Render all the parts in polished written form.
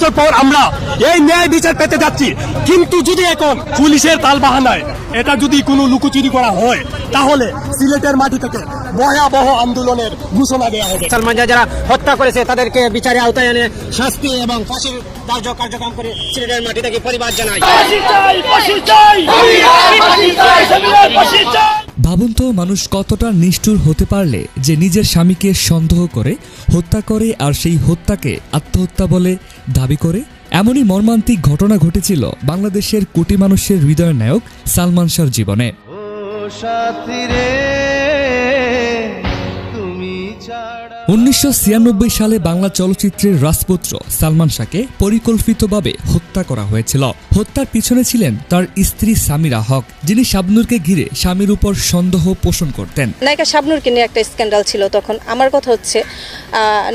বছর পর আমরা এই ন্যায় বিচার পেতে যাচ্ছি। কিন্তু যদি এখন পুলিশের তালবাহানায় এটা যদি কোনো লুকোচুরি করা হয়, তাহলে সিলেটের মাটি থেকে ভয়াবহ আন্দোলনের ঘোষণা দেওয়া হবে। সালমান যারা হত্যা করেছে তাদেরকে বিচারে আওতায় এনে শাস্তি এবং ফাঁসির কার্যক্রম করে সিলেটের মাটি থেকে পরিবার জানাই। ভাবুন তো, মানুষ কতটা নিষ্ঠুর হতে পারলে যে নিজের স্বামীকে সন্দেহ করে হত্যা করে আর সেই হত্যাকে আত্মহত্যা বলে দাবি করে। এমনই মর্মান্তিক ঘটনা ঘটেছিল বাংলাদেশের কোটি মানুষের হৃদয়ের নায়ক সালমান শাহর জীবনে। 1996 সালে বাংলা চলচ্চিত্রের রাজপুত্র সালমান শাহকে পরিকল্পিতভাবে হত্যা করা হয়েছিল। হত্যার পিছনে ছিলেন তার স্ত্রী সামিরা হক, যিনি শাবনূরকে ঘিরে স্বামীর উপর সন্দেহ পোষণ করতেন। নায়িকা শাবনূরকে নিয়ে একটা স্ক্যান্ডাল ছিল তখন। আমার কথা হচ্ছে,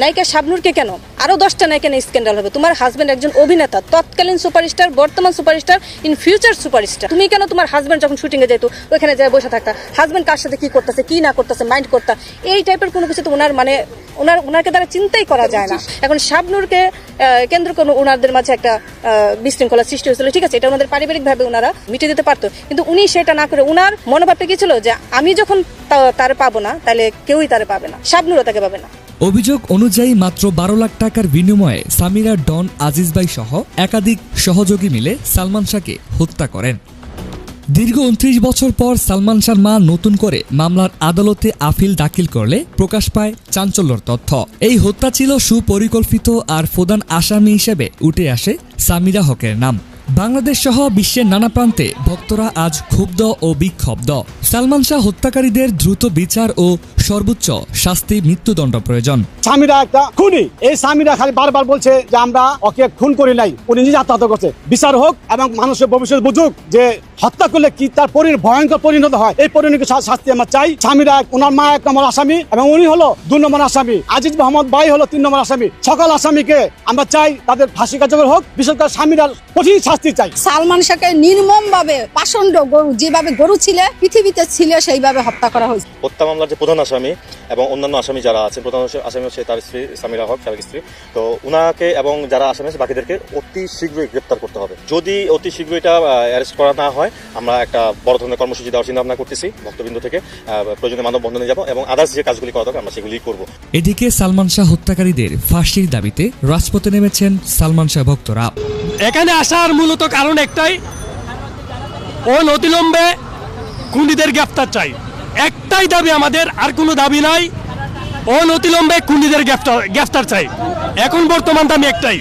নায়িকা শাবনূরকে কেন, আরো 10টা নায়িকা নিয়ে স্ক্যান্ডাল হবে? তোমার হাজবেন্ড একজন অভিনেতা, তৎকালীন সুপারস্টার, বর্তমান সুপারস্টার, ইন ফিউচার সুপারস্টার। তুমি কেন তোমার হাজবেন্ড যখন শুটিং এ যেত ওখানে যায় বসে থাকতা? হাজবেন্ড কার সাথে কি করতেছে কি না করতেছে মাইন্ড করতা? এই টাইপের কোনো কিছু তো ওনারকে দ্বারা চিন্তাই করা যায় না। এখন শাবনূরকে কেন্দ্র করে ওনাদের মাঝে একটা বিশৃঙ্খলা সৃষ্টি হয়েছিল, ঠিক আছে, এটা ওনাদের পারিবারিকভাবে ওনারা মিটিয়ে দিতে পারতো, কিন্তু উনি সেটা না করে ওনার মনোভাবটা কি ছিল যে আমি যখন তারে পাবো না তাহলে কেউই তারে পাবে না, শাবনূরও তাকে পাবে না। অভিযোগ অনুযায়ী মাত্র 12 লাখ টাকার বিনিময়ে সামিরা, ডন, আজিজ ভাই সহ একাধিক সহযোগী মিলে সালমান শাহকে হত্যা করেন। দীর্ঘ 29 বছর পর সালমান শাহর মা নতুন করে মামলার আদালতে আপিল দাখিল করলে প্রকাশ পায় চাঞ্চল্যর তথ্য। এই হত্যা ছিল সুপরিকল্পিত, আর প্রধান আসামি হিসেবে উঠে আসে সামিরা হকের নাম। বাংলাদেশ সহ বিশ্বের নানা প্রান্তে ভক্তরা আজ ক্ষুব্ধ ও বিক্ষুব্ধ। সালমান শাহ হত্যাকারীদের দ্রুত বিচার ও সর্বোচ্চ শাস্তি, মৃত্যুদণ্ড প্রয়োজন। সামিরা একটা খুনি, এই সামিরা খালি বারবার বলছে যে আমরা ওকে খুন করি নাই, উনি নিজে আত্মহত্যা করছে। বিচার হোক এবং মানুষের ভবিষ্যৎ বুঝুক যে হত্যা করলে কি তার ভয়ঙ্কর পরিণত হয়, এই পরিণত শাস্তি আমরা চাই। সামিরা ওনার মা 1 নম্বর আসামি এবং উনি হলো 2 নম্বর আসামি, আজিজ মোহাম্মদ ভাই হলো 3 নম্বর আসামি। সকল আসামিকে আমরা চাই তাদের ফাঁসি কার্যকর হোক, বিশেষ করে সামিরার কঠিন শাস্তি চাই। সালমান শাহকে নির্মম ভাবে পাষণ্ড গরু, যেভাবে গরু ছিল পৃথিবীতে ছিল সেইভাবে হত্যা করা হয়েছে। হত্যা মামলার যে প্রধান আসামি এবং অন্যান্য আসামি যারা আছেন, প্রধান আসামি হচ্ছে তার স্ত্রী সামিরা হক, সাবেক স্ত্রী, তো উনাকে এবং যারা আসামি আছে বাকিদেরকে অতি শীঘ্রই গ্রেপ্তার করতে হবে। যদি অতি শীঘ্রই এটা অ্যারেস্ট করা না হয়, আমরা একটা বড় ধরনের কর্মসূচি দেওয়ার চিন্তা ভাবনা করতেছি। ভক্তবৃন্দ থেকে প্রয়োজনে মানববন্ধনে যাব এবং আদার্স যে কাজগুলি করা দরকার আমরা সেগুলি করব। এদিকে সালমান শাহ হত্যাকারীদের ফাঁসির দাবিতে রাজপথে নেমেছেন সালমান শাহ ভক্তরা। এখানে আসার মূলত কারণ একটাই, অনতিবিলম্বে খুনিদের গ্রেফতার চাই। একটাই দাবি আমাদের, আর কোনো দাবি নাই। অনতিবিলম্বে খুনিদের গ্রেফতার চাই। এখন বর্তমান দাবি একটাই।